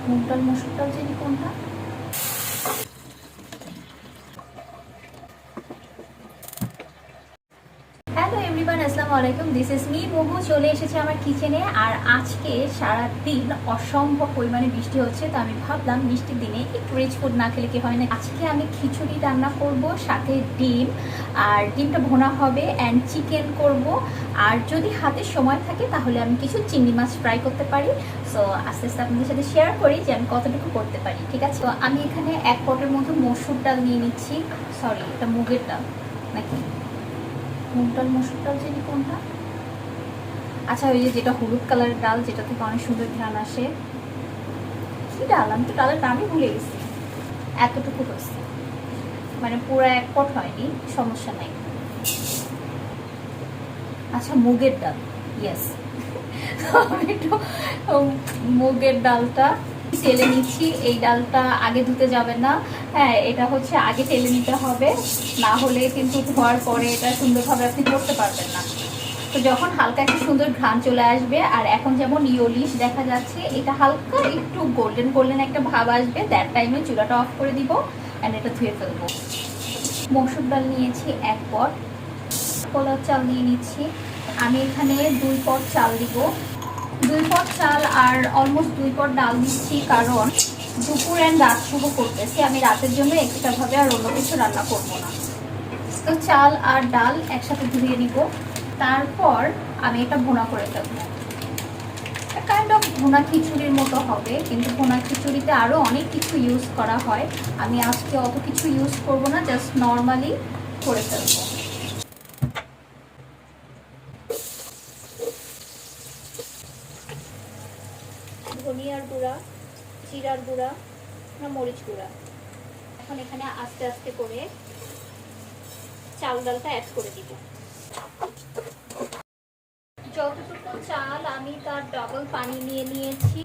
মুগ ডাল মসুর ডাল জানি কোনটা। হ্যালো এভরিওয়ান, আসসালামু আলাইকুম। This is me momo. চলে এসেছে আমার কিচেনে। আর আজকে সারাদিন অসম্ভব পরিমাণে বৃষ্টি হচ্ছে, তো আমি ভাবলাম মিষ্টির দিনে একটু রিচ ফুড না খেলে কি হয় না। আজকে আমি খিচুড়ি রান্না করব, সাথে ডিম, আর ডিমটা ভোনা হবে, অ্যান্ড চিকেন করব। আর যদি হাতে সময় থাকে তাহলে আমি কিছু চিংড়ি মাছ ফ্রাই করতে পারি। সো আস্তে আস্তে আপনাদের সাথে শেয়ার করি যে আমি কতটুকু করতে পারি, ঠিক আছে? তো আমি এখানে এক পটের মতো মসুর ডাল নিয়ে নিচ্ছি। সরি, এটা মুগের ডাল নাকি মুগ ডাল মসুর ডাল জানি কোনটা। আচ্ছা, ওই যে যেটা হলুদ কালারের ডাল, যেটা থেকে অনেক সুন্দর ঘ্রাণ আসে। কি ডাল, আমি তো ডালের নামই ভুলে গেছি। এতটুকু হয়েছে, মানে পুরো এক পট হয়নি, সমস্যা নাই। আচ্ছা, মুগের ডাল, ইয়েস। আমি একটু মুগের ডালটা তেলে নিচ্ছি। এই ডালটা আগে ধুতে যাবে না, হ্যাঁ, এটা হচ্ছে আগে তেলে নিতে হবে, না হলে কিন্তু ধোয়ার পরে এটা সুন্দরভাবে আপনি করতে পারবেন না। তো যখন হালকা একটা সুন্দর ঘ্রাণ চলে আসবে, আর এখন যেমন ইয়োলিশ দেখা যাচ্ছে, এটা হালকা একটু গোল্ডেন গোল্ডেন একটা ভাব আসবে, দ্যাট টাইমে চুলাটা অফ করে দিব অ্যান্ড এটা ধুয়ে ফেলবো। মসুর ডাল নিয়েছি এক পট, পোলাও চাল নিয়ে নিচ্ছি। আমি এখানে 2 পট চাল দিব, 2 পট চাল আর অলমোস্ট 2 পট ডাল দিচ্ছি, কারণ দুপুর অ্যান্ড রাত শুভ করতেছি, আমি রাতের জন্য এক্সট্রাভাবে আর অন্য কিছু রান্না করবো না। তো চাল আর ডাল একসাথে ধুয়ে নিব, তারপর আমি এটা ভুনা করে ফেলবো। কাইন্ড অফ ভুনা খিচুড়ির মতো হবে, কিন্তু ভুনা খিচুড়িতে আরও অনেক কিছু ইউজ করা হয়। আমি আজকে অত কিছু ইউজ করব না, জাস্ট নর্মালি করে ফেলবো। ধনিয়ার গুঁড়া, জিরার গুঁড়া না মরিচ গুঁড়া। এখন এখানে আস্তে আস্তে করে চাল ডালটা অ্যাড করে দিব। যতটুকু চাল আমি তার ডাবল পানি নিয়ে নিয়েছি।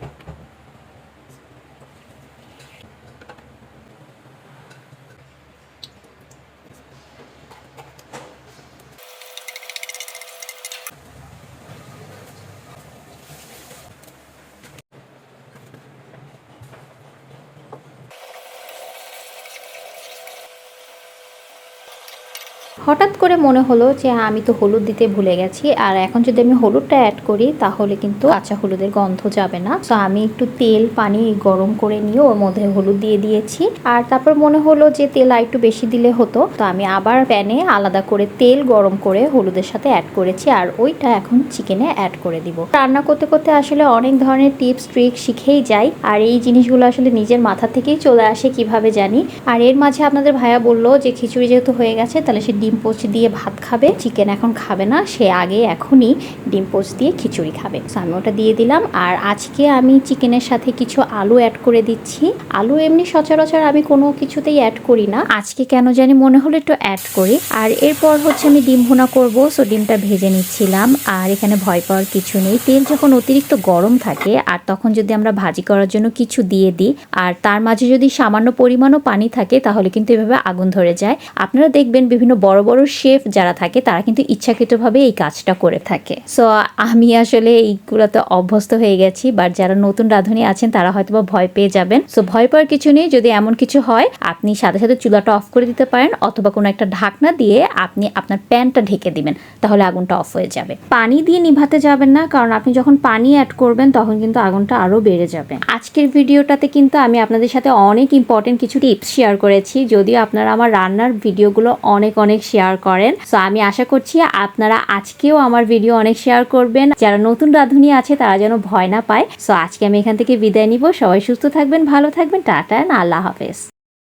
হঠাৎ করে মনে হলো যে আমি তো হলুদ দিতে ভুলে গেছি, আর এখন যদি আমি হলুদটা অ্যাড করি তাহলে কিন্তু কাঁচা হলুদের গন্ধ যাবে না। তো আমি একটু তেল পানি গরম করে নিয়ে ওর মধ্যে হলুদ দিয়ে দিয়েছি, আর তারপর মনে হলো যে তেল আর একটু বেশি দিলে হতো, তো আমি আবার প্যানে আলাদা করে তেল গরম করে হলুদের সাথে অ্যাড করেছি, আর ওইটা এখন চিকেনে অ্যাড করে দিব। রান্না করতে করতে আসলে অনেক ধরনের টিপস ট্রিক শিখেই যাই, আর এই জিনিসগুলো আসলে নিজের মাথা থেকেই চলে আসে কিভাবে জানি। আর এর মাঝে আপনাদের ভাইয়া বললো যে খিচুড়ি যেহেতু হয়ে গেছে তাহলে সে ডিম পোচ দিয়ে ভাত খাবে, চিকেন এখন খাবে না, সে আগে এখনই ডিম পোচ দিয়ে খিচুড়ি খাবে। তো আমি ওটা দিয়ে দিলাম। আর আজকে আমি চিকেনের সাথে কিছু আলু অ্যাড করে দিচ্ছি। আলু এমনি সচরাচর আমি কোনো কিছুতেই অ্যাড করি না, আজকে কেন জানি মনে হলো একটু অ্যাড করি। আর এরপর হচ্ছে আমি ডিম ভুনা করব, সো ডিমটা ভেজে নিচ্ছিলাম। আর এখানে ভয় পাওয়ার কিছু নেই, তেল যখন অতিরিক্ত গরম থাকে আর তখন যদি আমরা ভাজি করার জন্য কিছু দিয়ে দিই আর তার মাঝে যদি সামান্য পরিমাণও পানি থাকে তাহলে কিন্তু এভাবে আগুন ধরে যায়। আপনারা দেখবেন বিভিন্ন বড় বড় শেফ যারা থাকে তারা কিন্তু ইচ্ছাকৃতভাবে এই কাজটা করে থাকে। সো আমি আসলে এইগুলোতে অভ্যস্ত হয়ে গেছি, বাট যারা নতুন রাঁধুনি আছেন তারা হয়তো বা ভয় পেয়ে যাবেন। সো ভয় পাওয়ার কিছু নেই, যদি এমন কিছু হয় আপনি সাথে সাথে চুলাটা অফ করে দিতে পারেন, অথবা কোনো একটা ঢাকনা দিয়ে আপনি আপনার প্যানটা ঢেকে দিবেন, তাহলে আগুনটা অফ হয়ে যাবে। পানি দিয়ে নিভাতে যাবেন না, কারণ আপনি যখন পানি অ্যাড করবেন তখন কিন্তু আগুনটা আরও বেড়ে যাবে। আজকের ভিডিওটাতে কিন্তু আমি আপনাদের সাথে অনেক ইম্পর্টেন্ট কিছু টিপস শেয়ার করেছি, যদিও আপনারা আমার রান্নার ভিডিওগুলো অনেক অনেক শেয়ার করেন। সো আমি আশা করছি আপনারা আজকেও আমার ভিডিও অনেক শেয়ার করবেন, যারা নতুন রাঁধুনি আছে তারা যেন ভয় না পায়। সো আজকে আমি এখান থেকে বিদায় নিব। সবাই সুস্থ থাকবেন, ভালো থাকবেন, টাটা, আল্লাহ হাফেজ।